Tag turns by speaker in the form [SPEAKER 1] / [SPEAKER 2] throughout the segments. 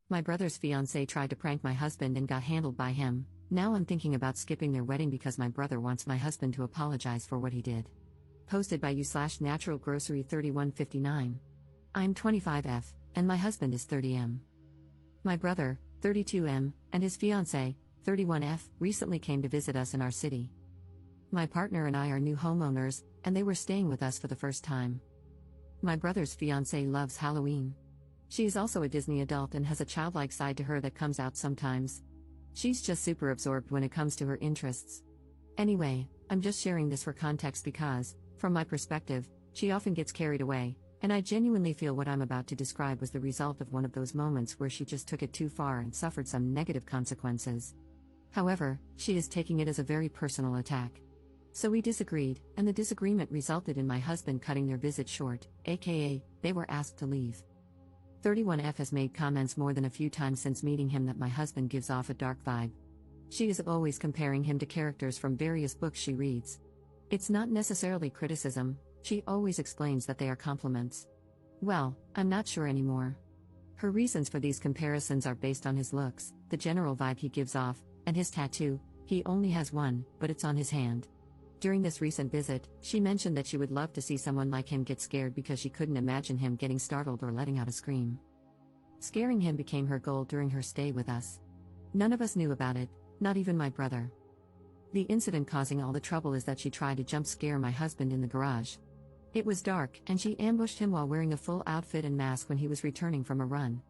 [SPEAKER 1] My brother's fiancée tried to prank my husband and got handled by him. Now I'm thinking about skipping their wedding because my brother wants my husband to apologize for what he did. Posted by you/Natural Grocery 3159. I'm 25F, and my husband is 30M. My brother, 32M, and his fiancée, 31F, recently came to visit us in our city. My partner and I are new homeowners, and they were staying with us for the first time. My brother's fiancée loves Halloween. She is also a Disney adult and has a childlike side to her that comes out sometimes. She's just super absorbed when it comes to her interests. Anyway, I'm just sharing this for context because, from my perspective, she often gets carried away, and I genuinely feel what I'm about to describe was the result of one of those moments where she just took it too far and suffered some negative consequences. However, she is taking it as a very personal attack. So we disagreed, and the disagreement resulted in my husband cutting their visit short, aka, they were asked to leave. 31F has made comments more than a few times since meeting him that my husband gives off a dark vibe. She is always comparing him to characters from various books she reads. It's not necessarily criticism, she always explains that they are compliments. Well, I'm not sure anymore. Her reasons for these comparisons are based on his looks, the general vibe he gives off, and his tattoo. He only has one, but it's on his hand. During this recent visit, she mentioned that she would love to see someone like him get scared because she couldn't imagine him getting startled or letting out a scream. Scaring him became her goal during her stay with us. None of us knew about it, not even my brother. The incident causing all the trouble is that she tried to jump scare my husband in the garage. It was dark, and she ambushed him while wearing a full outfit and mask when he was returning from a run.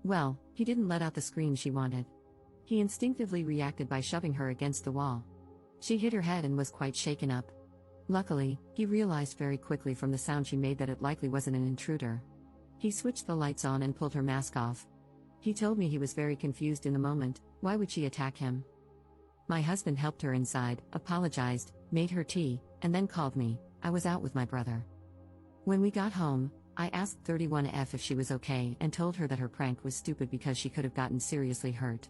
[SPEAKER 1] Well, he didn't let out the scream she wanted. He instinctively reacted by shoving her against the wall. She hit her head and was quite shaken up. Luckily, he realized very quickly from the sound she made that it likely wasn't an intruder. He switched the lights on and pulled her mask off. He told me he was very confused in the moment. Why would she attack him? My husband helped her inside, apologized, made her tea, and then called me. I was out with my brother. When we got home, I asked 31F if she was okay and told her that her prank was stupid because she could have gotten seriously hurt.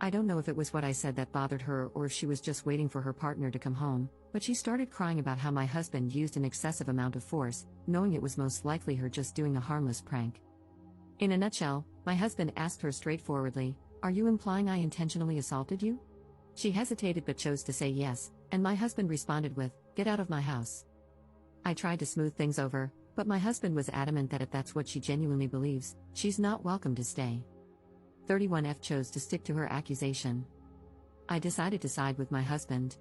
[SPEAKER 1] I don't know if it was what I said that bothered her or if she was just waiting for her partner to come home, but she started crying about how my husband used an excessive amount of force, knowing it was most likely her just doing a harmless prank. In a nutshell, my husband asked her straightforwardly, "Are you implying I intentionally assaulted you?" She hesitated but chose to say yes, and my husband responded with, "Get out of my house." I tried to smooth things over, but my husband was adamant that if that's what she genuinely believes, she's not welcome to stay. 31F chose to stick to her accusation. I decided to side with my husband.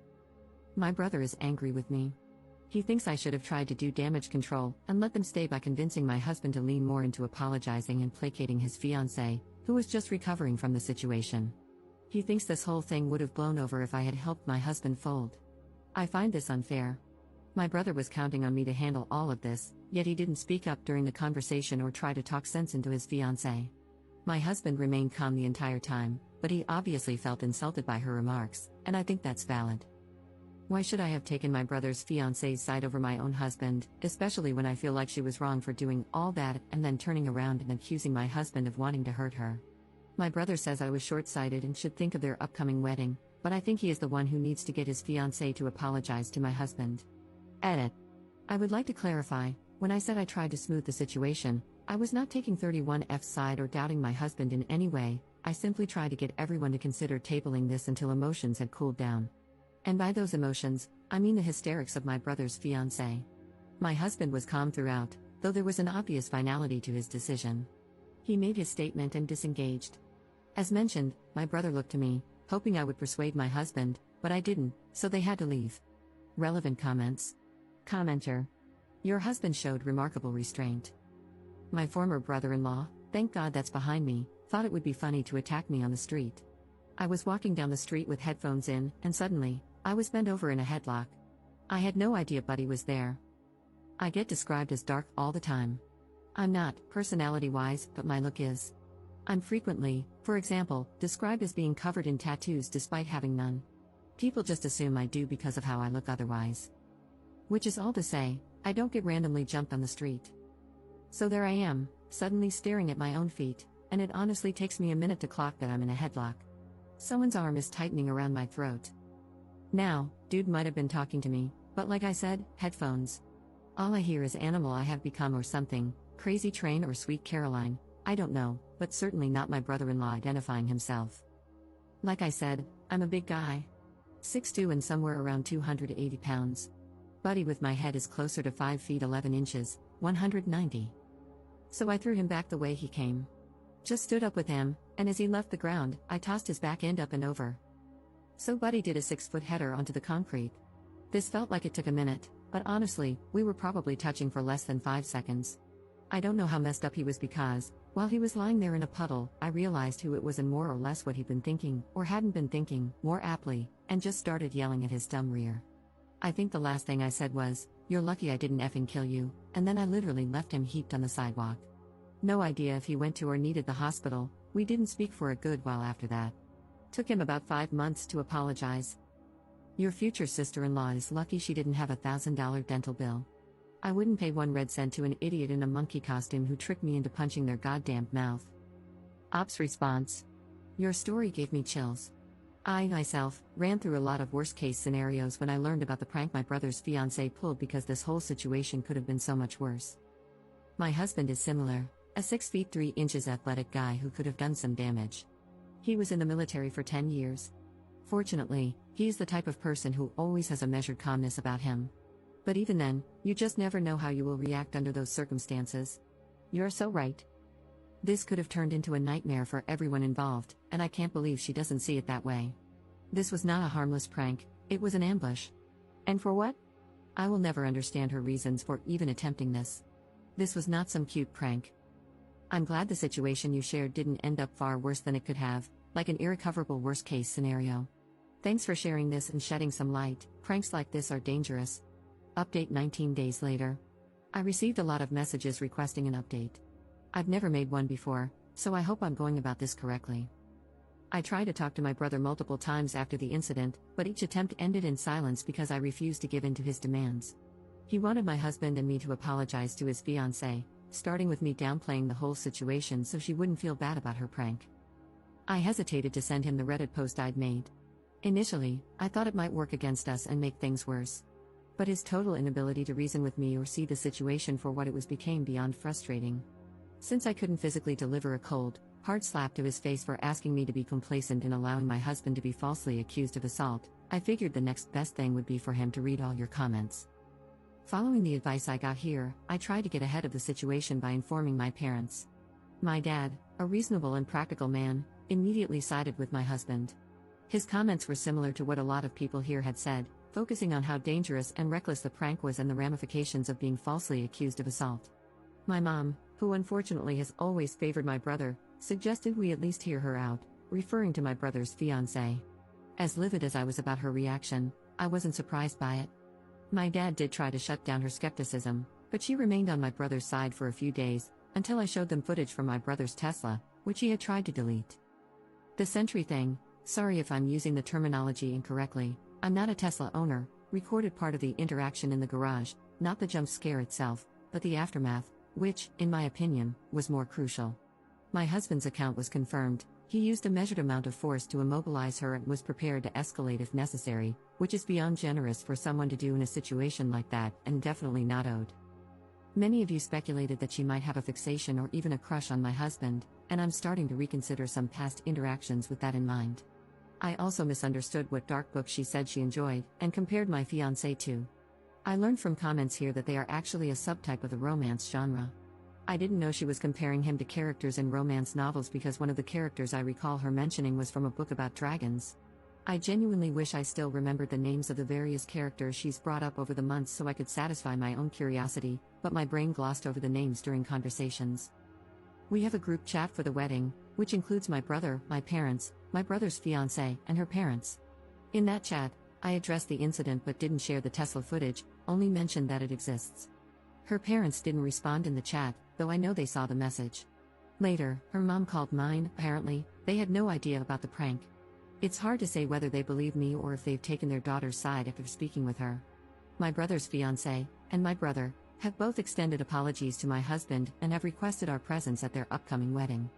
[SPEAKER 1] My brother is angry with me. He thinks I should have tried to do damage control and let them stay by convincing my husband to lean more into apologizing and placating his fiancée, who was just recovering from the situation. He thinks this whole thing would have blown over if I had helped my husband fold. I find this unfair. My brother was counting on me to handle all of this, yet he didn't speak up during the conversation or try to talk sense into his fiancée. My husband remained calm the entire time, but he obviously felt insulted by her remarks, and I think that's valid. Why should I have taken my brother's fiancée's side over my own husband, especially when I feel like she was wrong for doing all that and then turning around and accusing my husband of wanting to hurt her? My brother says I was short-sighted and should think of their upcoming wedding, but I think he is the one who needs to get his fiancée to apologize to my husband. Edit. I would like to clarify, when I said I tried to smooth the situation, I was not taking 31F's side or doubting my husband in any way. I simply tried to get everyone to consider tabling this until emotions had cooled down. And by those emotions, I mean the hysterics of my brother's fiancée. My husband was calm throughout, though there was an obvious finality to his decision. He made his statement and disengaged. As mentioned, my brother looked to me, hoping I would persuade my husband, but I didn't, so they had to leave. Relevant comments. Commenter. Your husband showed remarkable restraint. My former brother-in-law, thank God that's behind me, thought it would be funny to attack me on the street. I was walking down the street with headphones in, and suddenly, I was bent over in a headlock. I had no idea Buddy was there. I get described as dark all the time. I'm not, personality-wise, but my look is. I'm frequently, for example, described as being covered in tattoos despite having none. People just assume I do because of how I look otherwise. Which is all to say, I don't get randomly jumped on the street. So there I am, suddenly staring at my own feet, and it honestly takes me a minute to clock that I'm in a headlock. Someone's arm is tightening around my throat. Now, dude might have been talking to me, but like I said, headphones. All I hear is Animal I Have Become or something, Crazy Train or Sweet Caroline. I don't know, but certainly not my brother-in-law identifying himself. Like I said, I'm a big guy. 6'2" and somewhere around 280 pounds. Buddy with my head is closer to 5 feet 11 inches, 190. So I threw him back the way he came. Just stood up with him, and as he left the ground, I tossed his back end up and over. So Buddy did a 6-foot header onto the concrete. This felt like it took a minute, but honestly, we were probably touching for less than 5 seconds. I don't know how messed up he was because, while he was lying there in a puddle, I realized who it was and more or less what he'd been thinking, or hadn't been thinking, more aptly, and just started yelling at his dumb rear. I think the last thing I said was, "You're lucky I didn't effing kill you," and then I literally left him heaped on the sidewalk. No idea if he went to or needed the hospital. We didn't speak for a good while after that. Took him about 5 months to apologize. Your future sister-in-law is lucky she didn't have a $1,000 dental bill. I wouldn't pay 1 red cent to an idiot in a monkey costume who tricked me into punching their goddamn mouth. Ops response. Your story gave me chills. I, myself, ran through a lot of worst-case scenarios when I learned about the prank my brother's fiancée pulled because this whole situation could have been so much worse. My husband is similar, a 6 feet 3 inches athletic guy who could have done some damage. He was in the military for 10 years. Fortunately, he's the type of person who always has a measured calmness about him. But even then, you just never know how you will react under those circumstances. You're so right. This could have turned into a nightmare for everyone involved, and I can't believe she doesn't see it that way. This was not a harmless prank, it was an ambush. And for what? I will never understand her reasons for even attempting this. This was not some cute prank. I'm glad the situation you shared didn't end up far worse than it could have, like an irrecoverable worst-case scenario. Thanks for sharing this and shedding some light. Pranks like this are dangerous. Update 19 days later. I received a lot of messages requesting an update. I've never made one before, so I hope I'm going about this correctly. I tried to talk to my brother multiple times after the incident, but each attempt ended in silence because I refused to give in to his demands. He wanted my husband and me to apologize to his fiancée, starting with me downplaying the whole situation so she wouldn't feel bad about her prank. I hesitated to send him the Reddit post I'd made. Initially, I thought it might work against us and make things worse. But his total inability to reason with me or see the situation for what it was became beyond frustrating. Since I couldn't physically deliver a cold, hard slap to his face for asking me to be complacent in allowing my husband to be falsely accused of assault, I figured the next best thing would be for him to read all your comments. Following the advice I got here, I tried to get ahead of the situation by informing my parents. My dad, a reasonable and practical man, immediately sided with my husband. His comments were similar to what a lot of people here had said, focusing on how dangerous and reckless the prank was and the ramifications of being falsely accused of assault. My mom, who unfortunately has always favored my brother, suggested we at least hear her out, referring to my brother's fiancée. As livid as I was about her reaction, I wasn't surprised by it. My dad did try to shut down her skepticism, but she remained on my brother's side for a few days, until I showed them footage from my brother's Tesla, which he had tried to delete. The Sentry thing, sorry if I'm using the terminology incorrectly, I'm not a Tesla owner, recorded part of the interaction in the garage, not the jump scare itself, but the aftermath, which, in my opinion, was more crucial. My husband's account was confirmed. He used a measured amount of force to immobilize her and was prepared to escalate if necessary, which is beyond generous for someone to do in a situation like that and definitely not owed. Many of you speculated that she might have a fixation or even a crush on my husband, and I'm starting to reconsider some past interactions with that in mind. I also misunderstood what dark book she said she enjoyed, and compared my fiancé to. I learned from comments here that they are actually a subtype of the romance genre. I didn't know she was comparing him to characters in romance novels because one of the characters I recall her mentioning was from a book about dragons. I genuinely wish I still remembered the names of the various characters she's brought up over the months so I could satisfy my own curiosity, but my brain glossed over the names during conversations. We have a group chat for the wedding, which includes my brother, my parents, my brother's fiancée, and her parents. In that chat, I addressed the incident but didn't share the Tesla footage, only mentioned that it exists. Her parents didn't respond in the chat, though I know they saw the message. Later, her mom called mine. Apparently, they had no idea about the prank. It's hard to say whether they believe me or if they've taken their daughter's side after speaking with her. My brother's fiancée, and my brother, have both extended apologies to my husband and have requested our presence at their upcoming wedding.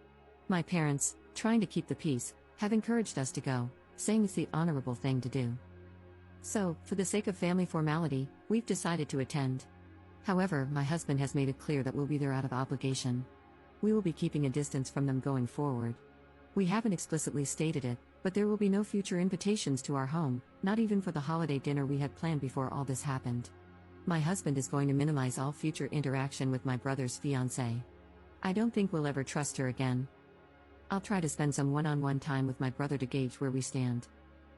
[SPEAKER 1] My parents, trying to keep the peace, have encouraged us to go, saying it's the honorable thing to do. So, for the sake of family formality, we've decided to attend. However, my husband has made it clear that we'll be there out of obligation. We will be keeping a distance from them going forward. We haven't explicitly stated it, but there will be no future invitations to our home, not even for the holiday dinner we had planned before all this happened. My husband is going to minimize all future interaction with my brother's fiancée. I don't think we'll ever trust her again. I'll try to spend some one-on-one time with my brother to gauge where we stand.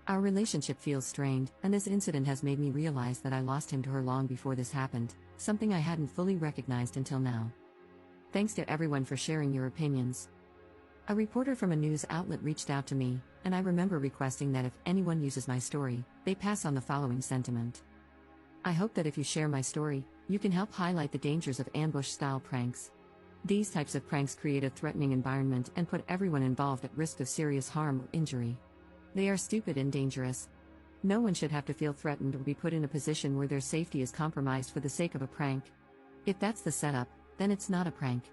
[SPEAKER 1] Our relationship feels strained, and this incident has made me realize that I lost him to her long before this happened, something I hadn't fully recognized until now. Thanks to everyone for sharing your opinions. A reporter from a news outlet reached out to me, and I remember requesting that if anyone uses my story, they pass on the following sentiment. I hope that if you share my story, you can help highlight the dangers of ambush-style pranks. These types of pranks create a threatening environment and put everyone involved at risk of serious harm or injury. They are stupid and dangerous. No one should have to feel threatened or be put in a position where their safety is compromised for the sake of a prank. If that's the setup, then it's not a prank.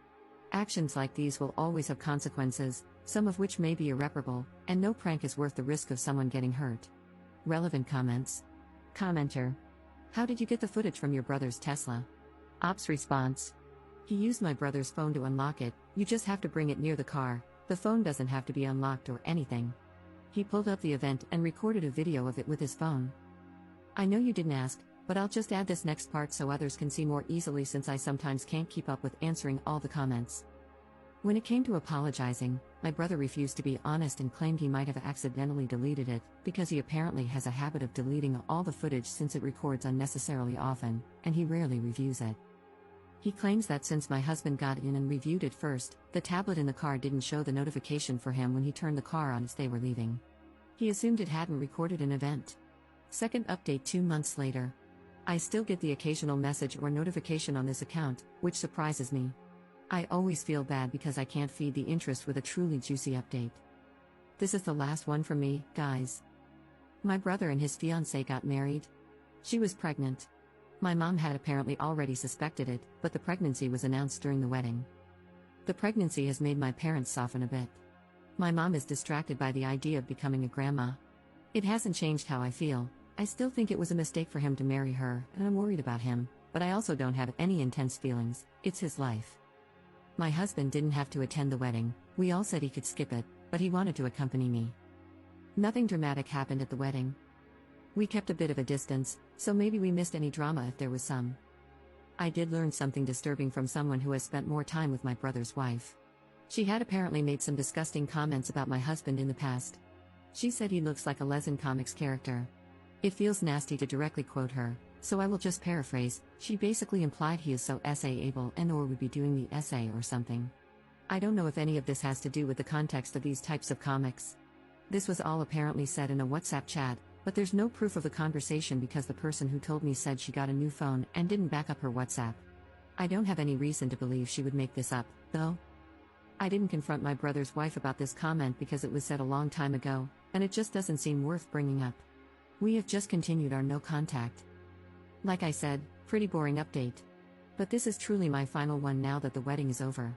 [SPEAKER 1] Actions like these will always have consequences, some of which may be irreparable, and no prank is worth the risk of someone getting hurt. Relevant comments. Commenter. How did you get the footage from your brother's Tesla? Ops response. He used my brother's phone to unlock it. You just have to bring it near the car. The phone doesn't have to be unlocked or anything. He pulled up the event and recorded a video of it with his phone. I know you didn't ask, but I'll just add this next part so others can see more easily since I sometimes can't keep up with answering all the comments. When it came to apologizing, my brother refused to be honest and claimed he might have accidentally deleted it, because he apparently has a habit of deleting all the footage since it records unnecessarily often, and he rarely reviews it. He claims that since my husband got in and reviewed it first, the tablet in the car didn't show the notification for him when he turned the car on as they were leaving. He assumed it hadn't recorded an event. Second update 2 months later. I still get the occasional message or notification on this account, which surprises me. I always feel bad because I can't feed the interest with a truly juicy update. This is the last one from me, guys. My brother and his fiancée got married. She was pregnant. My mom had apparently already suspected it, but the pregnancy was announced during the wedding. The pregnancy has made my parents soften a bit. My mom is distracted by the idea of becoming a grandma. It hasn't changed how I feel. I still think it was a mistake for him to marry her, and I'm worried about him, but I also don't have any intense feelings. It's his life. My husband didn't have to attend the wedding. We all said he could skip it, but he wanted to accompany me. Nothing dramatic happened at the wedding. We kept a bit of a distance, so maybe we missed any drama if there was some. I did learn something disturbing from someone who has spent more time with my brother's wife. She had apparently made some disgusting comments about my husband in the past. She said he looks like a Lesson Comics character. It feels nasty to directly quote her, so I will just paraphrase. She basically implied he is so essay-able and/or would be doing the essay or something. I don't know if any of this has to do with the context of these types of comics. This was all apparently said in a WhatsApp chat, but there's no proof of the conversation because the person who told me said she got a new phone and didn't back up her WhatsApp. I don't have any reason to believe she would make this up, though. I didn't confront my brother's wife about this comment because it was said a long time ago, and it just doesn't seem worth bringing up. We have just continued our no contact. Like I said, pretty boring update. But this is truly my final one now that the wedding is over.